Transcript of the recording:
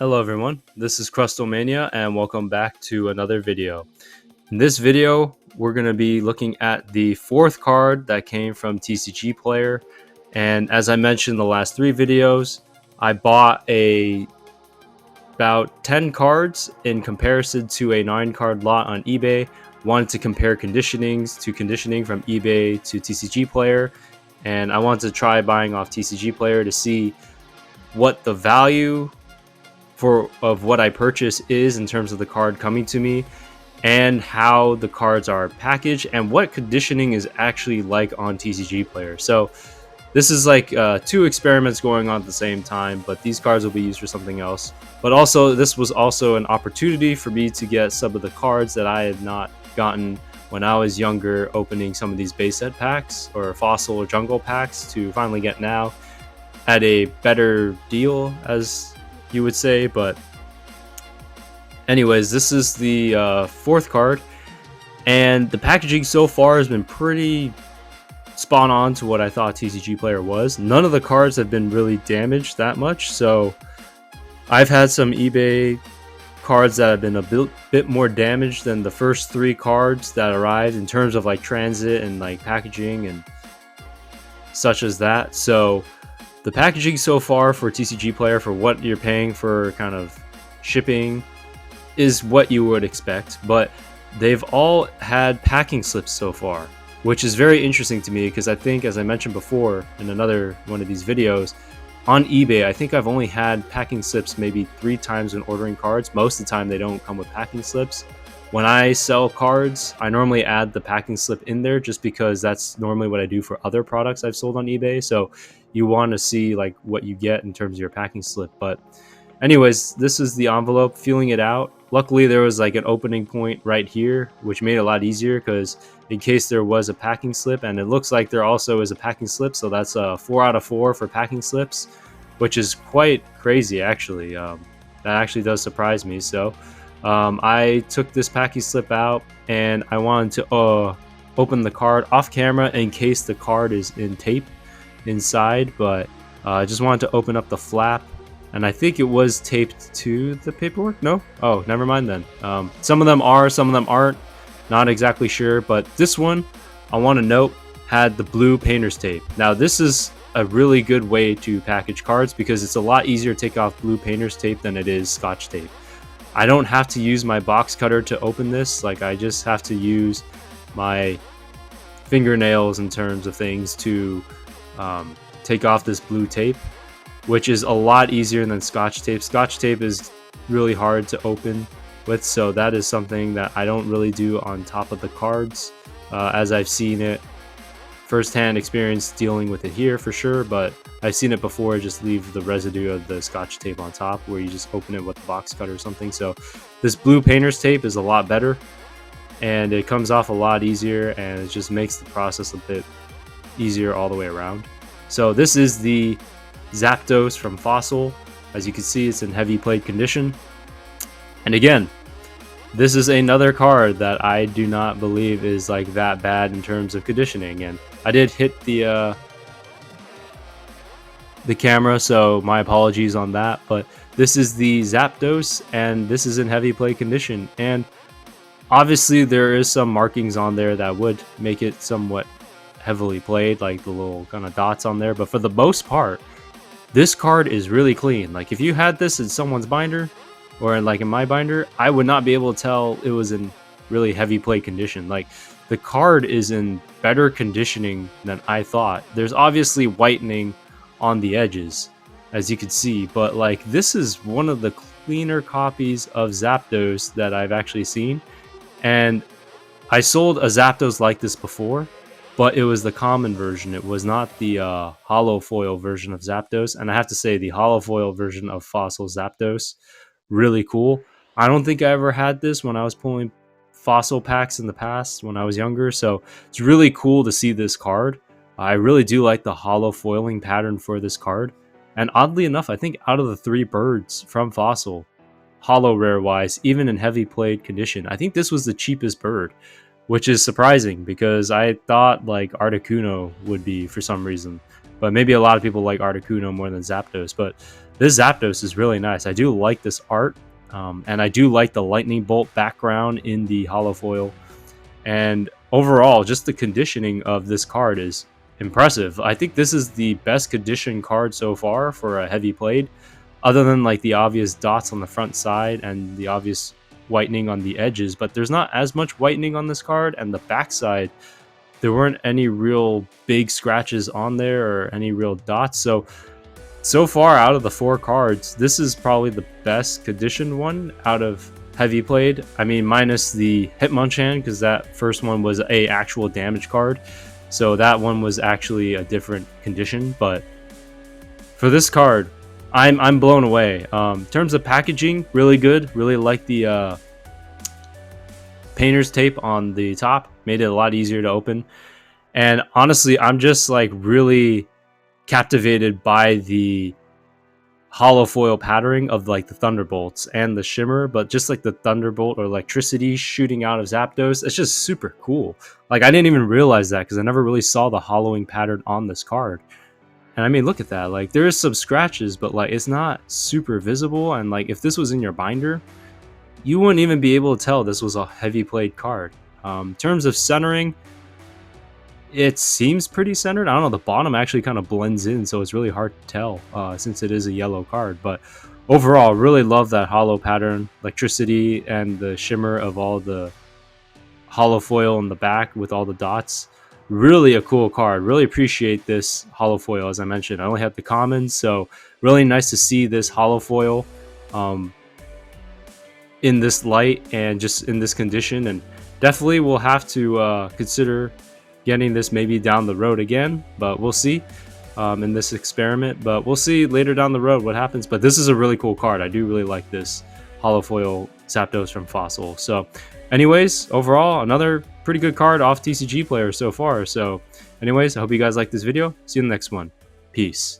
Hello everyone, this is Crustalmania and welcome back to another video. In this video, we're going to be looking at the fourth card that came from TCG Player. And as I mentioned in the last three videos, I bought about 10 cards in comparison to a 9-card lot on eBay. Wanted to compare conditioning from eBay to TCG Player. And I wanted to try buying off TCG Player to see what the value of what I purchase is in terms of the card coming to me, and how the cards are packaged and what conditioning is actually like on TCG Player. So this is like two experiments going on at the same time, but these cards will be used for something else. But also, this was also an opportunity for me to get some of the cards that I had not gotten when I was younger, opening some of these base set packs or fossil or jungle packs, to finally get now at a better deal, as you would say. But anyways, this is the fourth card, and the packaging so far has been pretty spot on to what I thought TCG Player was. None of the cards have been really damaged that much, so I've had some eBay cards that have been a bit more damaged than the first three cards that arrived in terms of like transit and like packaging and such as that. So the packaging so far for TCG Player, for what you're paying for kind of shipping, is what you would expect, but they've all had packing slips so far, which is very interesting to me because I think, as I mentioned before in another one of these videos, on eBay, I think I've only had packing slips maybe 3 times when ordering cards. Most of the time they don't come with packing slips. When I sell cards, I normally add the packing slip in there just because that's normally what I do for other products I've sold on eBay. So you want to see like what you get in terms of your packing slip. But anyways, this is the envelope, feeling it out. Luckily, there was like an opening point right here, which made it a lot easier because in case there was a packing slip, and it looks like there also is a packing slip. So that's a 4 out of 4 for packing slips, which is quite crazy actually. That actually does surprise me. So I took this packing slip out and I wanted to open the card off camera in case the card is in tape inside, but I just wanted to open up the flap, and I think it was taped to the paperwork. No? Oh, never mind then. Some of them are, some of them aren't. Not exactly sure, but this one, I want to note, had the blue painter's tape. Now this is a really good way to package cards because it's a lot easier to take off blue painter's tape than it is Scotch tape. I don't have to use my box cutter to open this. Like, I just have to use my fingernails in terms of things to take off this blue tape, which is a lot easier than Scotch tape. Scotch tape is really hard to open with, so that is something that I don't really do on top of the cards, as I've seen it firsthand experience dealing with it here for sure, but I've seen it before, just leave the residue of the Scotch tape on top where you just open it with a box cutter or something. So this blue painter's tape is a lot better and it comes off a lot easier, and it just makes the process a bit easier all the way around. So this is the Zapdos from Fossil. As you can see, it's in heavy played condition, and again, this is another card that I do not believe is like that bad in terms of conditioning. And I did hit the camera, so my apologies on that, but this is the Zapdos and this is in heavy play condition, and obviously there is some markings on there that would make it somewhat heavily played, like the little kind of dots on there, but for the most part this card is really clean. Like, if you had this in someone's binder or in my binder, I would not be able to tell it was in really heavy play condition. Like, the card is in better conditioning than I thought. There's obviously whitening on the edges, as you can see, but like, this is one of the cleaner copies of Zapdos that I've actually seen. And I sold a Zapdos like this before, but it was the common version. It was not the hollow foil version of Zapdos. And I have to say, the hollow foil version of Fossil Zapdos, really cool. I don't think I ever had this when I was pulling fossil packs in the past when I was younger, so it's really cool to see this card. I really do like the hollow foiling pattern for this card, and oddly enough, I think out of the 3 birds from Fossil, hollow rare wise, even in heavy played condition, I think this was the cheapest bird, which is surprising because I thought like Articuno would be for some reason, but maybe a lot of people like Articuno more than Zapdos. But this Zapdos is really nice. I do like this art, and I do like the lightning bolt background in the holo foil. And overall, just the conditioning of this card is impressive. I think this is the best conditioned card so far for a heavy played, other than like the obvious dots on the front side and the obvious whitening on the edges. But there's not as much whitening on this card, and the back side, there weren't any real big scratches on there or any real dots. So far out of the 4 cards, this is probably the best conditioned one out of heavy played. I mean, minus the Hitmonchan, because that first one was a actual damage card, so that one was actually a different condition. But for this card, I'm blown away. In terms of packaging, really good. Really like the painter's tape on the top, made it a lot easier to open. And honestly, I'm just like really captivated by the holo foil patterning of like the thunderbolts and the shimmer, but just like the thunderbolt or electricity shooting out of Zapdos, it's just super cool. Like, I didn't even realize that because I never really saw the hollowing pattern on this card. And I mean, look at that. Like, there is some scratches, but like it's not super visible. And like, if this was in your binder, you wouldn't even be able to tell this was a heavy played card. In terms of centering, it seems pretty centered. I don't know, the bottom actually kind of blends in, so it's really hard to tell since it is a yellow card. But overall, really love that holo pattern, electricity, and the shimmer of all the holo foil in the back with all the dots. Really a cool card. Really appreciate this holo foil. As I mentioned, I only have the commons, so really nice to see this holo foil in this light and just in this condition. And definitely we'll have to consider getting this maybe down the road again, but we'll see in this experiment. But we'll see later down the road what happens. But this is a really cool card. I do really like this holo foil Zapdos from Fossil. So anyways, overall, another pretty good card off TCG Player so far. So anyways, I hope you guys like this video. See you in the next one. Peace.